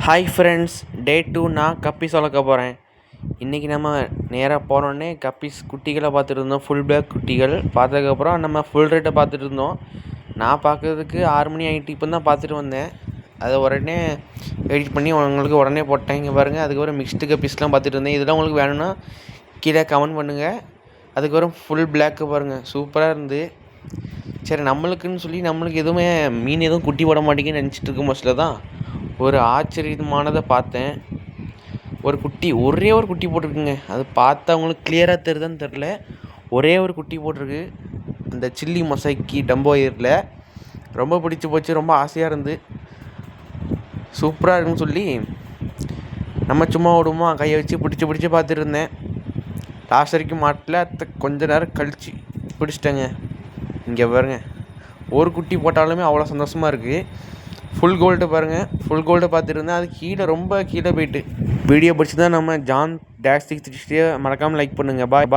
Hi friends, டே 2 நான் guppies வளர்க்க போகிறேன். இன்றைக்கி நம்ம நேராக போனோடனே கப்பீஸ் குட்டிகளை பார்த்துட்டு இருந்தோம். ஃபுல் பிளாக் குட்டிகள் பார்த்ததுக்கப்புறம் நம்ம ஃபுல் ரேட்டை பார்த்துட்டு இருந்தோம். நான் பார்க்கறதுக்கு 6 மணி ஆகிட்டு இப்போ தான் பார்த்துட்டு வந்தேன். அதை உடனே எடிட் பண்ணி உங்களுக்கு உடனே போட்டேன். இங்கே பாருங்கள், அதுக்கப்புறம் மிக்ஸ்டு கப்பீஸ்லாம் பார்த்துட்டு இருந்தேன். இதெல்லாம் உங்களுக்கு வேணும்னா கீழே கமெண்ட் பண்ணுங்கள். அதுக்கப்புறம் ஃபுல் பிளாக்கு பாருங்கள், சூப்பராக இருந்து. சரி, நம்மளுக்கு எதுவுமே மீன் எதுவும் குட்டி போட மாட்டேங்குன்னு நினச்சிட்டு இருக்கும் பஸ்ஸில் தான் ஒரு ஆச்சரியமானதை பார்த்தேன். ஒரே ஒரு குட்டி போட்டிருக்குங்க. அது பார்த்தா அவங்களுக்கு கிளியராக தெரியுதான்னு தெரில. ஒரே ஒரு குட்டி போட்டிருக்கு. அந்த சில்லி மொசைக்கி டம்போ ஏரில் ரொம்ப பிடிச்சி போச்சு. ரொம்ப ஆசையாக இருந்து சூப்பராக இருக்குன்னு சொல்லி நம்ம சும்மா விடுமா கையை வச்சு பிடிச்சி பார்த்துட்டு இருந்தேன். லாஸ்ட் வரைக்கும் மாட்டில் கொஞ்ச நேரம் கழிச்சு பிடிச்சிட்டேங்க. இங்கே பாருங்க, ஒரு குட்டி போட்டாலுமே அவ்வளோ சந்தோஷமாக இருக்குது. ஃபுல் கோல்டு பாருங்கள், ஃபுல் கோல்டு பார்த்துருந்தேன். அது ரொம்ப கீழே போயிட்டு. வீடியோ பிடிச்சி தான் நம்ம ஜான் -6 மறக்காமல் லைக் பண்ணுங்கள். பாய்.